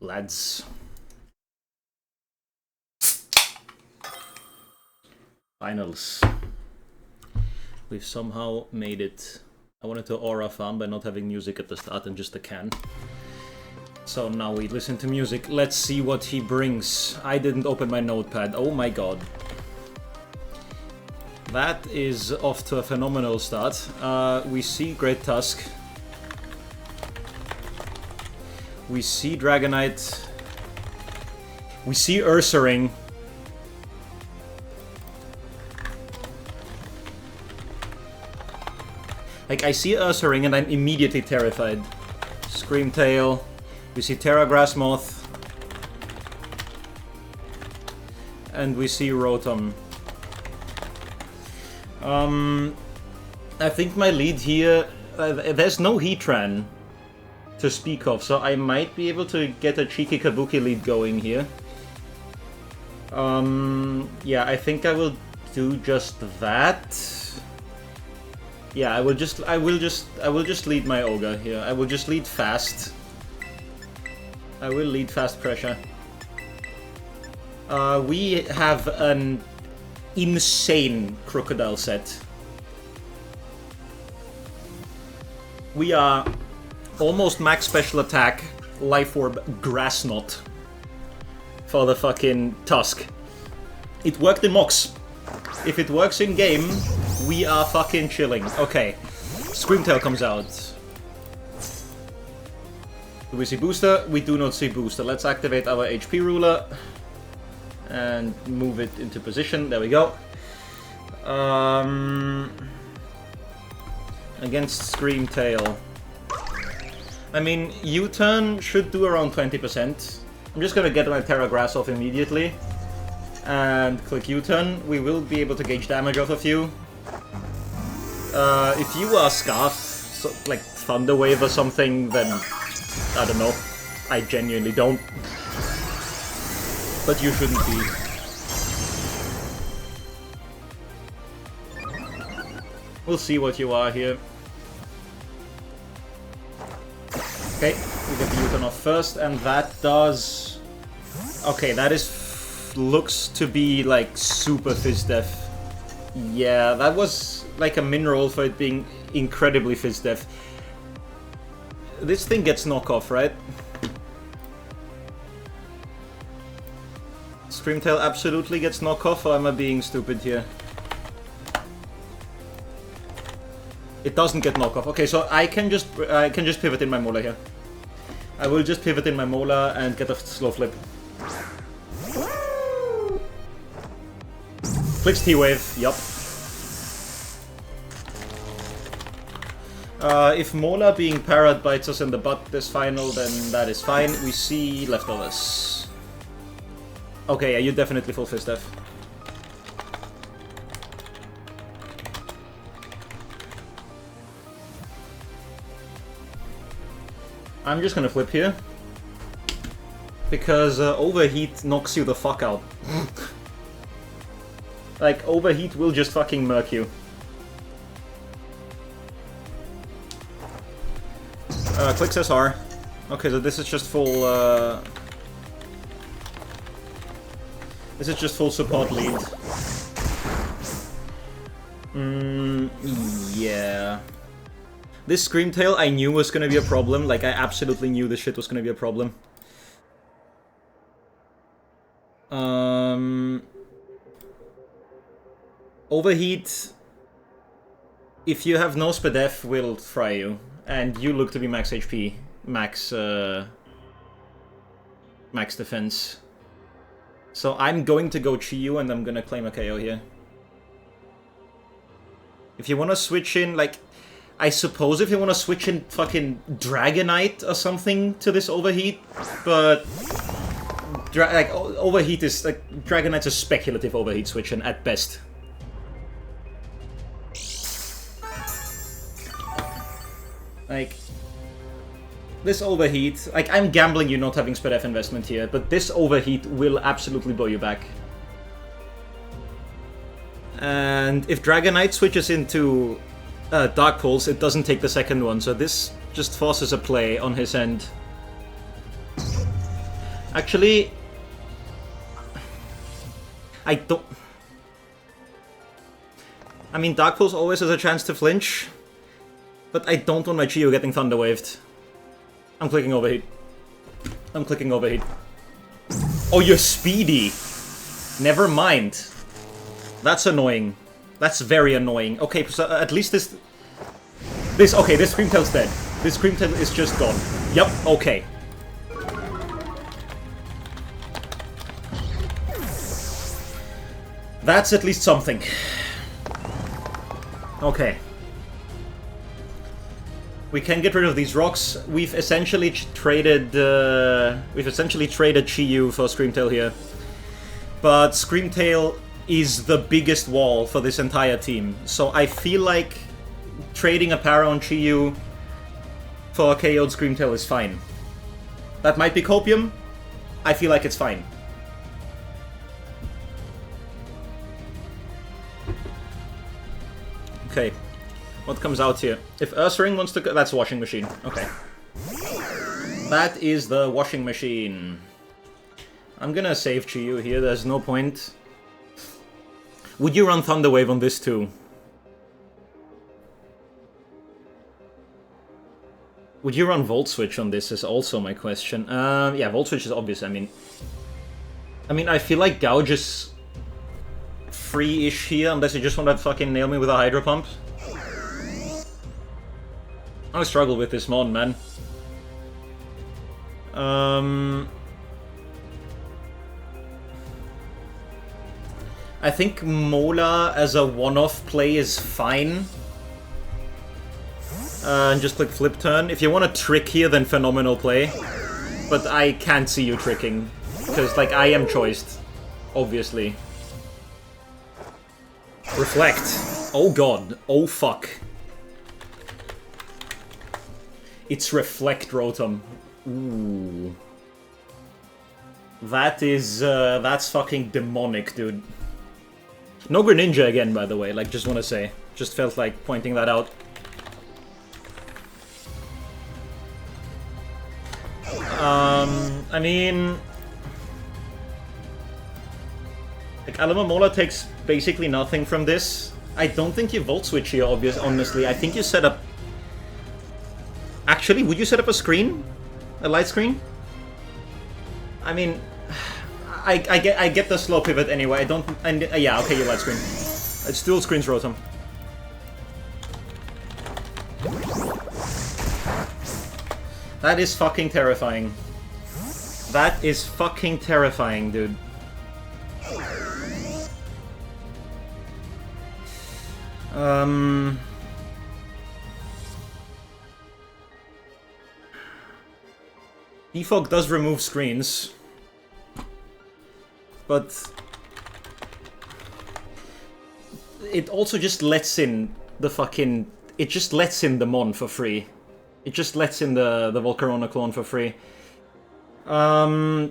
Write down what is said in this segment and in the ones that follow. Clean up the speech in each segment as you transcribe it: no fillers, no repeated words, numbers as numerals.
Lads. Finals. We've somehow made it. I wanted to aura farm by not having music at the start and just a can. So now we listen to music. Let's see what he brings. I didn't open my notepad. Oh my god. That is off to a phenomenal start. We see Great Tusk. We see Dragonite. We see Ursaring. Like, I see Ursaring and I'm immediately terrified. Screamtail. We see Terragrass Moth. And we see Rotom. I think my lead here... there's no Heatran to speak of, so I might be able to get a cheeky Kabuki lead going here. Yeah, I think I will do just that. Yeah, I will just lead my Ogre here. I will just lead fast. I will lead fast pressure. We have an insane Crocodile set. We are almost max special attack, Life Orb, Grass Knot for the fucking Tusk. It worked in Mox. If it works in game, we are fucking chilling. Okay, Screamtail comes out. Do we see Booster? We do not see Booster. Let's activate our HP ruler and move it into position. There we go. Against Screamtail. I mean, U-turn should do around 20%. I'm just gonna get my Terragrass off immediately. And click U-turn. We will be able to gauge damage off of you. If you are Scarf, so, like Thunder Wave or something, then I don't know. I genuinely don't. But you shouldn't be. We'll see what you are here. Okay, we get the U-turn off first, and that does... Okay, that is... looks to be, like, super Fizz Def. Yeah, that was, like, a min-roll for it being incredibly Fizz Def. This thing gets knockoff, right? Screamtail absolutely gets knockoff, or am I being stupid here? It doesn't get knockoff. Okay, so I can just pivot in my Molar here. I will just pivot in my Molar and get a slow flip. Clicks T-Wave, yup. If Molar being parried bites us in the butt this final, then that is fine. We see leftovers. Okay, yeah, you're definitely full Fizz Def. I'm just gonna flip here. Because Overheat knocks you the fuck out. Like, Overheat will just fucking murk you. Clicks SR. Okay, so this is just full, this is just full support lead. Yeah. This Screamtail I knew was gonna be a problem. Like, I absolutely knew this shit was gonna be a problem. Overheat, if you have no Spadef, will fry you. And you look to be max HP, max defense. So I'm going to go Chi-Yu and I'm gonna claim a KO here. If you wanna switch in, like, I suppose if you wanna switch in fucking Dragonite or something to this Overheat, but... like, Overheat is, like, Dragonite's a speculative Overheat switch in at best. Like, this Overheat, like, I'm gambling you not having Spadef investment here, but this Overheat will absolutely blow you back. And if Dragonite switches into Dark Pulse, it doesn't take the second one, so this just forces a play on his end. Actually, I don't... I mean, Dark Pulse always has a chance to flinch, but I don't want my Chiyu getting Thunder Waved. I'm clicking Overheat. I'm clicking Overheat. Oh, you're speedy! Never mind. That's annoying. That's very annoying. Okay, so at least this... Okay, this Screamtail's dead. This Screamtail is just gone. Yep, okay. That's at least something. Okay. We can get rid of these rocks. We've essentially traded Chiyu for Screamtail here. But Screamtail is the biggest wall for this entire team. So I feel like trading a Para on Chiyu for a KO'd Screamtail is fine. That might be Copium. I feel like it's fine. Okay, what comes out here? If Ursaring wants to go... That's a washing machine. Okay. That is the washing machine. I'm gonna save Chiyu here, there's no point. Would you run Thunder Wave on this too? Would you run Volt Switch on this is also my question. Yeah, Volt Switch is obvious, I mean, I feel like Gouge is free-ish here, unless you just want to fucking nail me with a Hydro Pump. I struggle with this mod, man. I think Mola as a one-off play is fine. And just click Flip Turn. If you want to trick here, then phenomenal play. But I can't see you tricking. Because, like, I am choiced. Obviously. Reflect. Oh god. Oh fuck. It's Reflect Rotom. Ooh. That is, that's fucking demonic, dude. No Greninja again, by the way, like, just want to say. Just felt like pointing that out. I mean... Like, Alomomola takes basically nothing from this. I don't think you Volt Switch here, honestly. I think you set up... Actually, would you set up a screen? A light screen? I mean... I get the slow pivot anyway. I don't... yeah, okay, you light screen. It still screens Rotom. That is fucking terrifying. That is fucking terrifying, dude. Defog does remove screens. But it also just lets in the fucking... It just lets in the Mon for free. It just lets in the Volcarona clone for free. I'm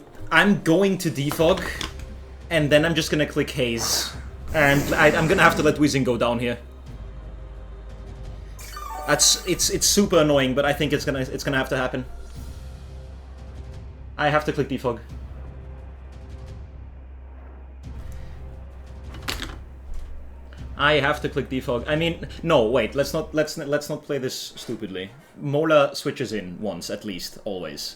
going to defog, and then I'm just gonna click Haze. And I'm gonna have to let Weezing go down here. It's super annoying, but I think it's gonna have to happen. I have to click defog. I have to click defog. I mean, no, wait. Let's not play this stupidly. Mola switches in once at least, always,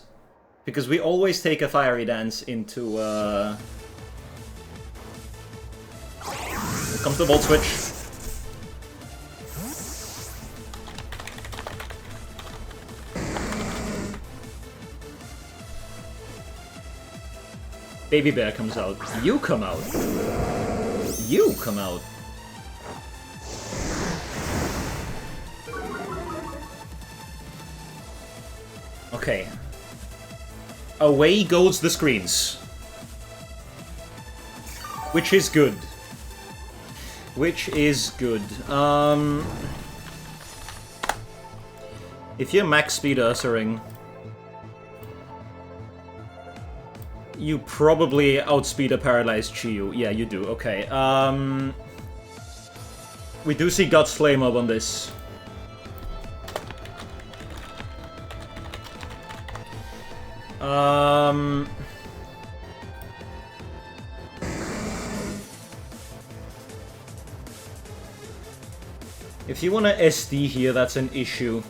because we always take a Fiery Dance into. Here comes the Volt Switch. Baby Bear comes out. You come out. You come out. Okay. Away goes the screens. Which is good. Which is good. If you're max speed Ursaring, you probably outspeed a paralyzed Chiyu. Yeah, you do. Okay. We do see Guts Flame Up on this. If you want to SD here, that's an issue.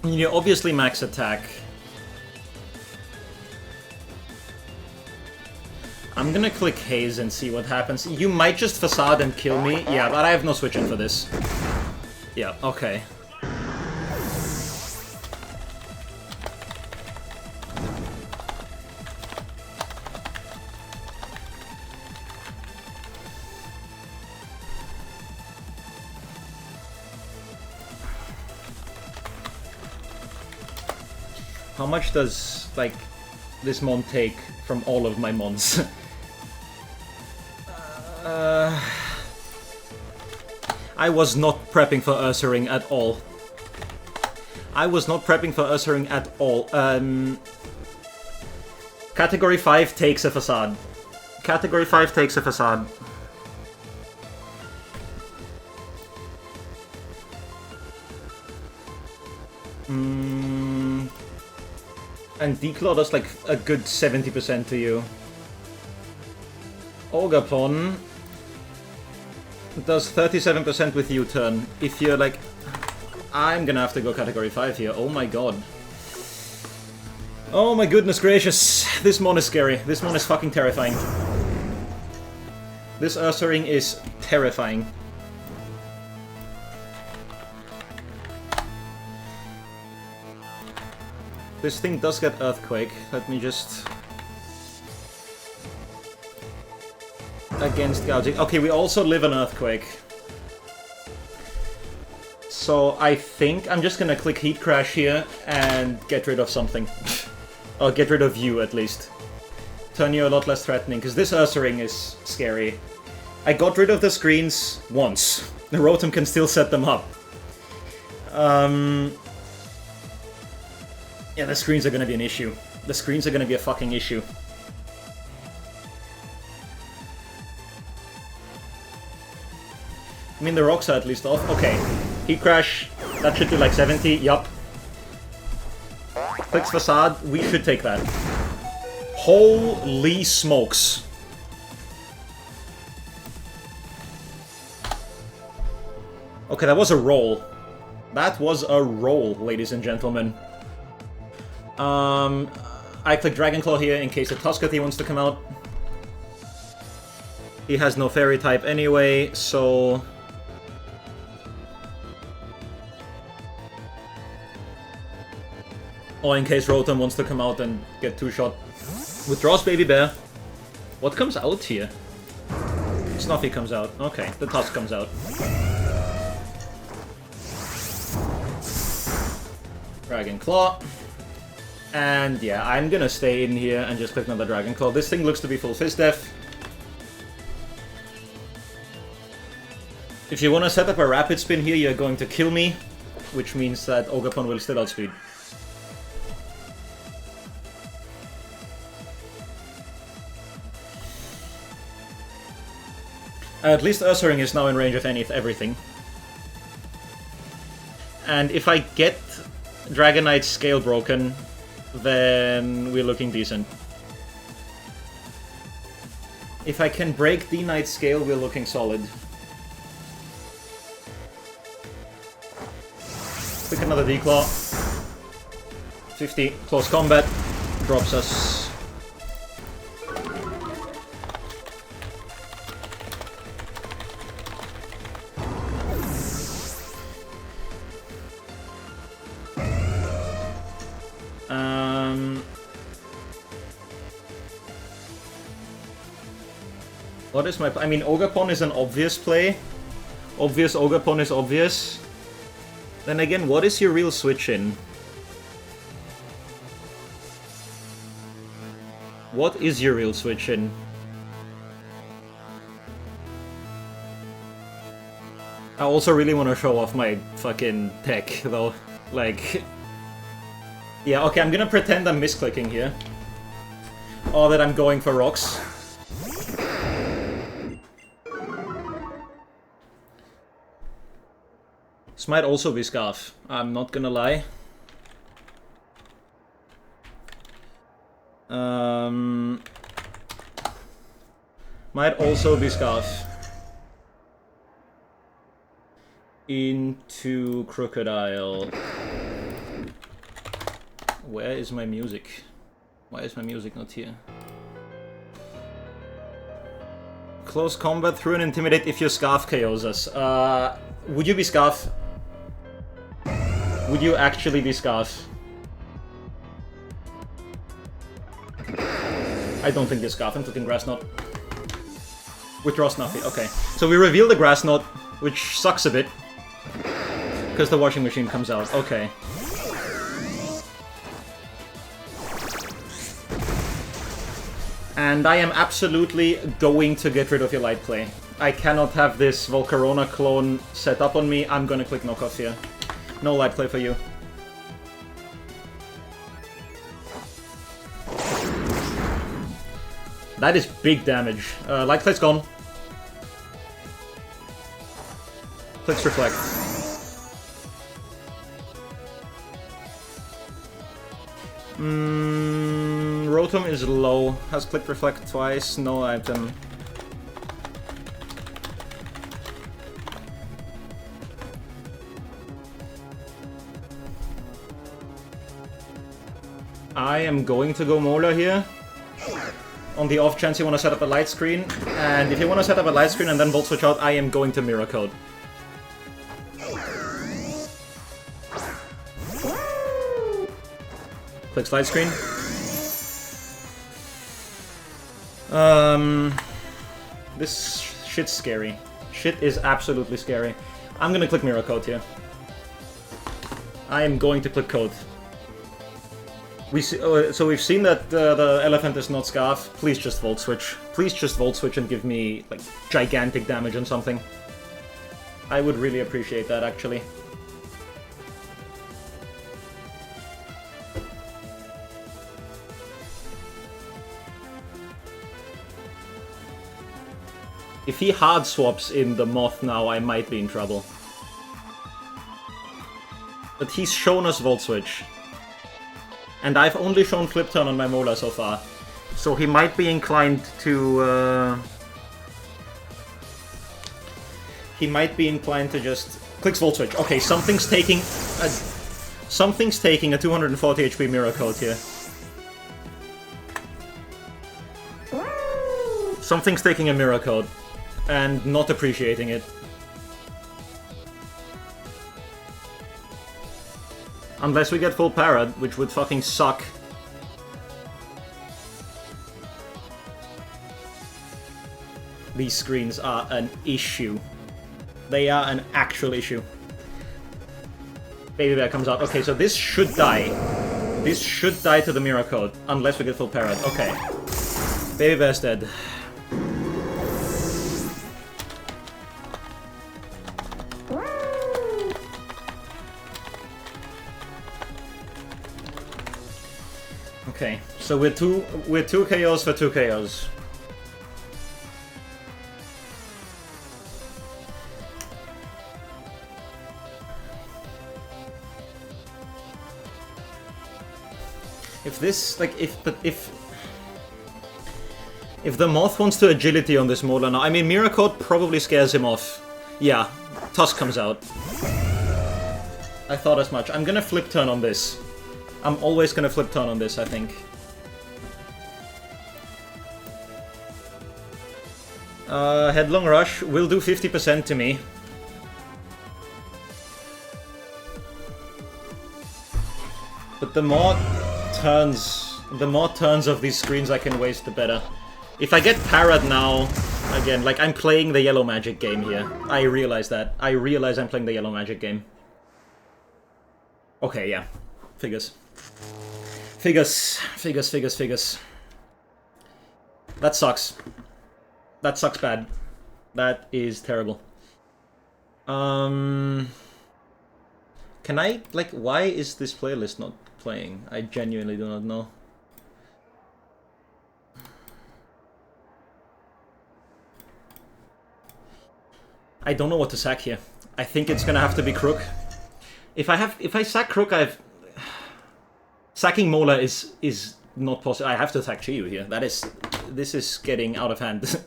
You obviously max attack. I'm gonna click Haze and see what happens. You might just Facade and kill me. Yeah, but I have no switching for this. Yeah, okay. How much does, like, this mon take from all of my mons? I was not prepping for Ursaring at all. I was not prepping for Ursaring at all. Category 5 takes a Facade. Category 5 takes a Facade. And Declaw does like a good 70% to you. Ogapon does 37% with U-turn. If you're like... I'm gonna have to go Category 5 here. Oh my god. Oh my goodness gracious. This mon is scary. This mon is fucking terrifying. This Ursaring is terrifying. This thing does get Earthquake. Let me just... Against gouging. Okay, we also live an Earthquake. So I think I'm just gonna click Heat Crash here and get rid of something. Or get rid of you, at least. Turn you a lot less threatening, because this Ursaring is scary. I got rid of the screens once. The Rotom can still set them up. Yeah, the screens are gonna be an issue. The screens are gonna be a fucking issue. I mean, the rocks are at least off. Okay. Heat Crash. That should do like 70. Yup. Clicks Facade. We should take that. Holy smokes. Okay, that was a roll. That was a roll, ladies and gentlemen. I click Dragon Claw here in case the Tuscathy wants to come out. He has no Fairy type anyway, so... Or in case Rotom wants to come out and get two-shot. Withdraws Baby Bear. What comes out here? Snuffy comes out. Okay, the Tusk comes out. Dragon Claw. And yeah, I'm gonna stay in here and just click another Dragon Claw. This thing looks to be full Fizz Def. If you want to set up a Rapid Spin here, you're going to kill me, which means that Ogapon will still outspeed. At least Ursaring is now in range of everything. And if I get Dragonite's Scale broken, then we're looking decent. If I can break D-Knight's Scale, we're looking solid. Click another D-Claw. 50, close combat, drops us. What is my... I mean, Ogapon is an obvious play. Obvious Ogapon is obvious. Then again, what is your real switch-in? What is your real switch-in? I also really want to show off my fucking tech, though. Like... Yeah, okay, I'm gonna pretend I'm misclicking here. Or that I'm going for rocks. This might also be Scarf, I'm not gonna lie. Might also be Scarf. Into Crocodile. Where is my music? Why is my music not here? Close combat through and intimidate if your Scarf KOs us. Would you be Scarf? Would you actually be Scarf? I don't think you're Scarf. I'm clicking Grass Knot. Withdraw Snuffy. Okay. So we reveal the Grass Knot, which sucks a bit. Because the washing machine comes out. Okay. And I am absolutely going to get rid of your light play. I cannot have this Volcarona clone set up on me. I'm gonna click knockoff here. No light play for you. That is big damage. Light play's gone. Clicks Reflect. Rotom is low. Has Click Reflect twice. No item. I am going to go Molar here. On the off chance you want to set up a light screen. And if you want to set up a light screen and then Volt Switch out, I am going to Mirror Code. Click slide screen. This shit's scary. Shit is absolutely scary. I'm gonna click Mirror Code here. I am going to click Code. So we've seen that the elephant is not Scarf. Please just Volt Switch. Please just Volt Switch and give me, like, gigantic damage on something. I would really appreciate that, actually. If he hard swaps in the Moth now, I might be in trouble. But he's shown us Volt Switch. And I've only shown Flip Turn on my Molar so far. So he might be inclined to... He might be inclined to just... Clicks Volt Switch. Okay, something's taking a 240 HP Mirror Code here. Something's taking a Mirror Code. And not appreciating it. Unless we get full Parad, which would fucking suck. These screens are an issue. They are an actual issue. Baby Bear comes out. Okay, so this should die. This should die to the Mirror Code. Unless we get full Parad. Okay. Baby Bear's dead. Okay, so we're two KOs for 2 KOs. If this, like, if the Moth wants to agility on this Molar now, I mean, Mirror Code probably scares him off. Yeah, Tusk comes out. I thought as much. I'm gonna Flip Turn on this. I'm always gonna Flip Turn on this, I think. Headlong Rush will do 50% to me. But the more turns of these screens I can waste, the better. If I get Parad now, again, like, I'm playing the Yellow Magic game here. I realize that. I realize I'm playing the Yellow Magic game. Okay, yeah. Figures. Figures. That sucks. That sucks bad. That is terrible. Can I, like, why is this playlist not playing? I genuinely do not know. I don't know what to sack here. I think it's gonna have to be Crook. If I sack Crook, sacking Molar is not possible. I have to attack Chiyu here. This is getting out of hand.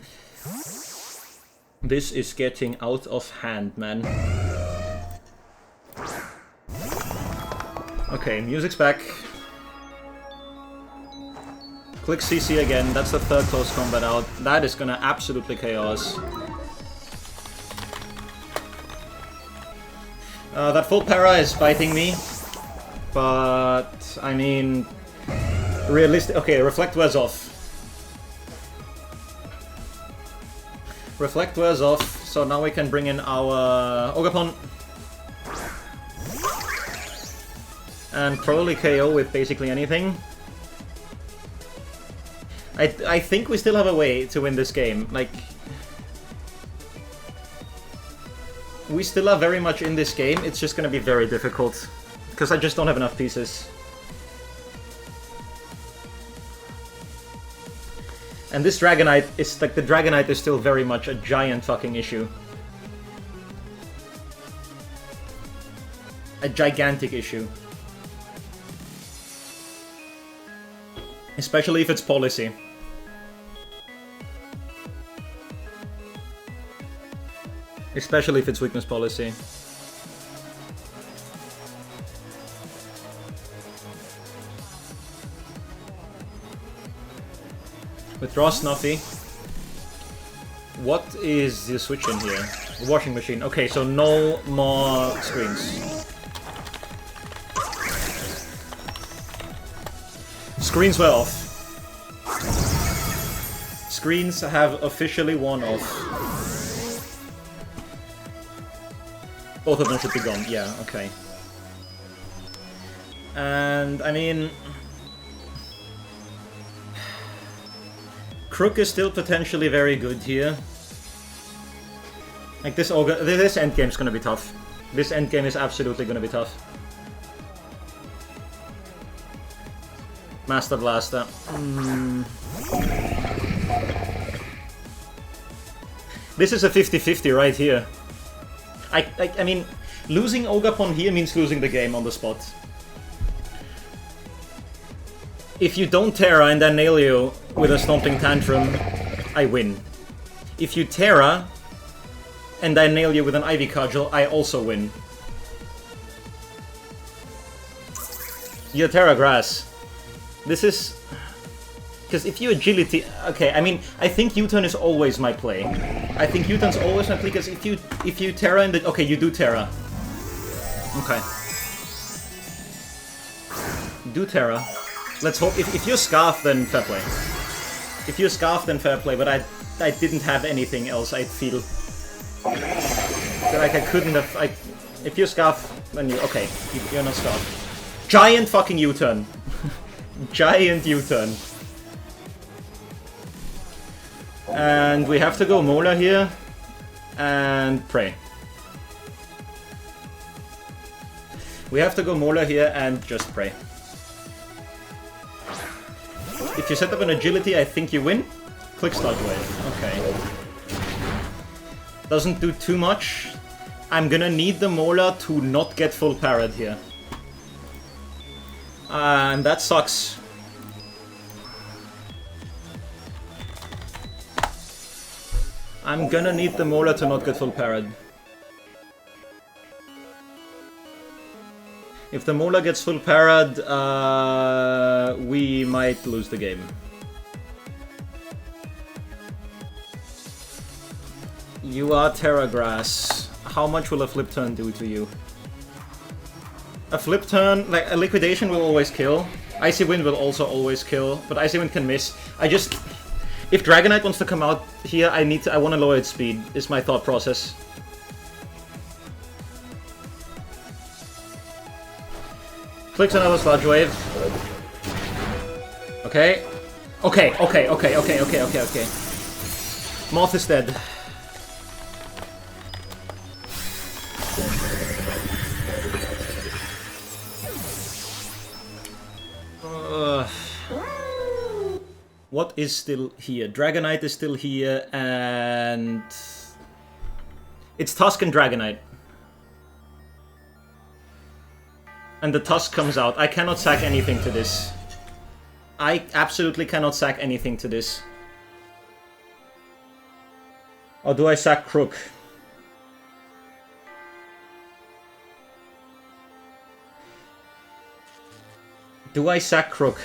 This is getting out of hand, man. Okay, music's back. Click CC again, that's the third close combat out. That is gonna absolutely chaos. That full para is biting me. But, I mean... realistic. Okay, Reflect wears off. Reflect wears off, so now we can bring in our Ogapon. And probably KO with basically anything. I think we still have a way to win this game. Like, we still are very much in this game, it's just gonna be very difficult. Because I just don't have enough pieces. And this Dragonite is, like, the Dragonite is still very much a giant fucking issue. A gigantic issue. Especially if it's policy. Especially if it's weakness policy. Withdraw Snuffy. What is the switch in here? The washing machine. Okay, so no more screens. Screens were off. Screens have officially worn off. Both of them should be gone. Yeah, okay. And, I mean... Crook is still potentially very good here. Like, this endgame's gonna be tough. This endgame is absolutely gonna be tough. Master Blaster. This is a 50-50 right here. I mean, losing Ogapon here means losing the game on the spot. If you don't Terra and then nail you with a Stomping Tantrum, I win. If you Terra and I nail you with an Ivy Cudgel, I also win. You Terra Grass. This is... Because if you Agility... Okay, I mean, I think U-turn is always my play. I think U-turn's always my play, because if you Terra and... Okay, you do Terra. Okay. Do Terra. Let's hope... If you're Scarf, then fair play. If you're Scarf, then fair play, but I didn't have anything else, I feel. Like, I couldn't have... if you're Scarf, then you... Okay, you're not Scarf. Giant fucking U-turn. Giant U-turn. And we have to go Mola here. And pray. We have to go Mola here and just pray. If you set up an Agility, I think you win. Click Sludge Wave. Okay. Doesn't do too much. I'm gonna need the Mola to not get full parried here. And that sucks. I'm gonna need the Mola to not get full parried. If the Mola gets full parried, we might lose the game. You are Terra Grass. How much will a flip turn do to you? A flip turn, like a liquidation will always kill. Icy Wind will also always kill, but Icy Wind can miss. If Dragonite wants to come out here, I want to lower its speed, is my thought process. Clicks another Sludge Wave. Okay. Okay. Moth is dead. What is still here? Dragonite is still here, and... It's Tusk and Dragonite. And the Tusk comes out. I cannot sack anything to this. I absolutely cannot sack anything to this. Or do I sack Crook? Do I sack Crook?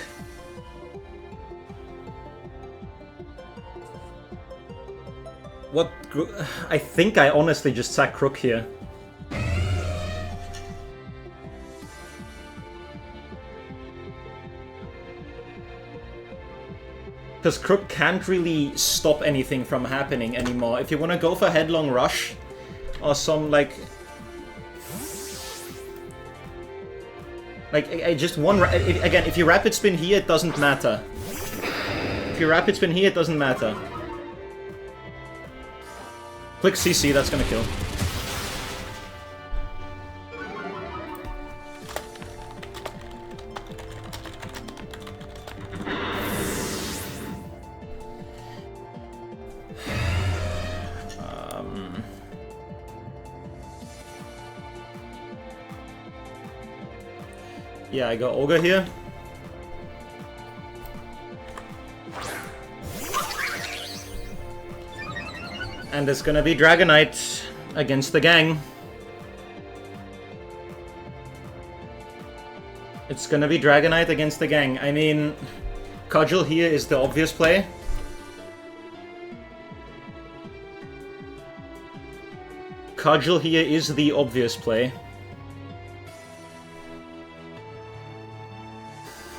What? I think I honestly just sack Crook here. Because Crook can't really stop anything from happening anymore. If you want to go for Headlong Rush, or some, like... I just one... Again, if you Rapid Spin here, it doesn't matter. If you Rapid Spin here, it doesn't matter. Click CC, that's gonna kill. Yeah, I got Ogre here. And it's gonna be Dragonite against the gang. It's gonna be Dragonite against the gang. I mean, Cudgel here is the obvious play. Cudgel here is the obvious play.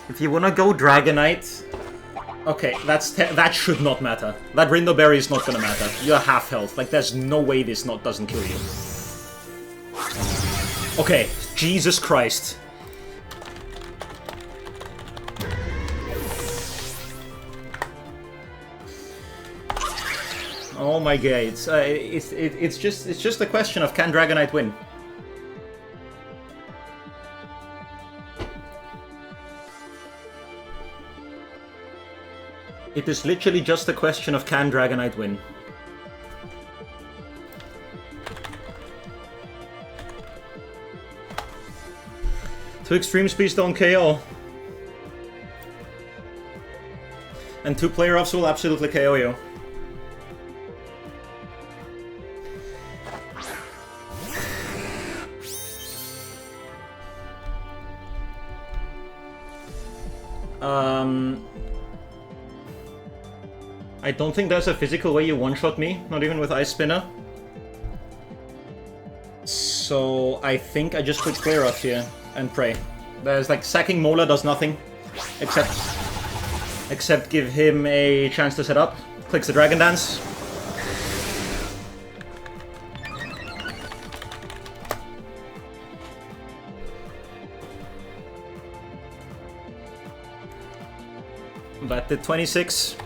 If you wanna go Dragonite... Okay, that should not matter. That Rindo Berry is not gonna matter. You're half health. Like, there's no way this doesn't kill you. Okay, Jesus Christ. Oh my god, it's just a question of can Dragonite win? It is literally just a question of can Dragonite win. Two Extreme Speeds don't KO. And two Player-Offs will absolutely KO you. I don't think there's a physical way you one-shot me, not even with Ice Spinner. So I think I just click Clear Off here and pray. There's like sacking Mola does nothing, except give him a chance to set up. Clicks the Dragon Dance. That did 26.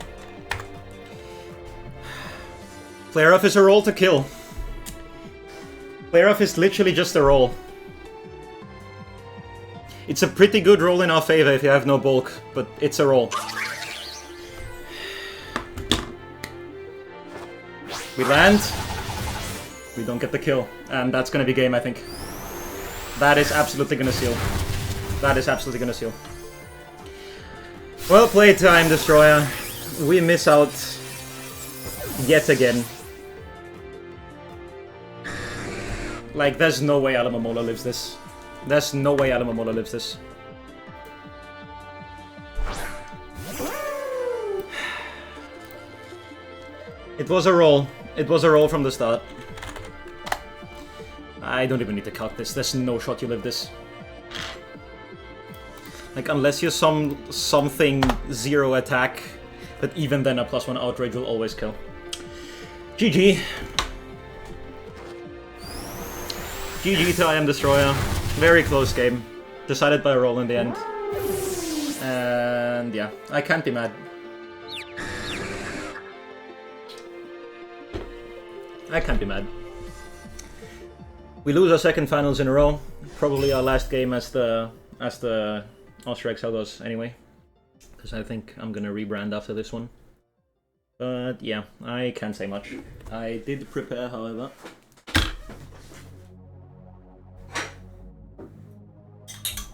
Flare Off is a roll to kill. Flare Off is literally just a roll. It's a pretty good roll in our favor if you have no bulk, but it's a roll. We land. We don't get the kill. And that's gonna be game, I think. That is absolutely gonna seal. That is absolutely gonna seal. Well played, IMDstroyer. We miss out yet again. Like, there's no way Alamamola lives this. There's no way Alamamola lives this. It was a roll. It was a roll from the start. I don't even need to calc this. There's no shot you live this. Like, unless you're something zero attack, but even then a +1 outrage will always kill. GG. GG to IMDstroyer. Very close game. Decided by a roll in the end. And yeah, I can't be mad. I can't be mad. We lose our second finals in a row. Probably our last game as the Austria Accelgors anyway. Because I think I'm gonna rebrand after this one. But yeah, I can't say much. I did prepare, however.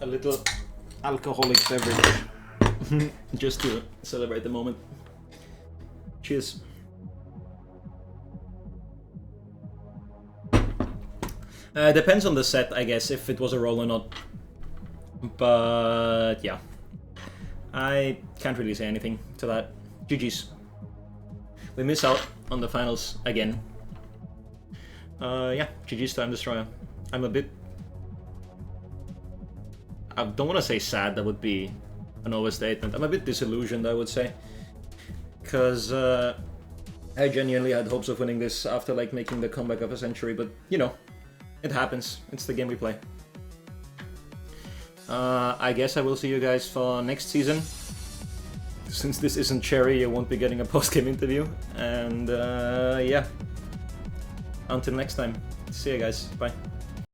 A little alcoholic beverage. Just to celebrate the moment. Cheers. Depends on the set, I guess, if it was a roll or not. But yeah, I can't really say anything to that. GG's. We miss out on the finals again. Yeah, GG's to IMDstroyer. I'm a bit... I don't want to say sad, that would be an overstatement. I'm a bit disillusioned, I would say. Because I genuinely had hopes of winning this after like making the comeback of a century, but you know, it happens. It's the game we play. I guess I will see you guys for next season. Since this isn't Cherry, you won't be getting a post-game interview. And yeah, until next time. See you guys. Bye.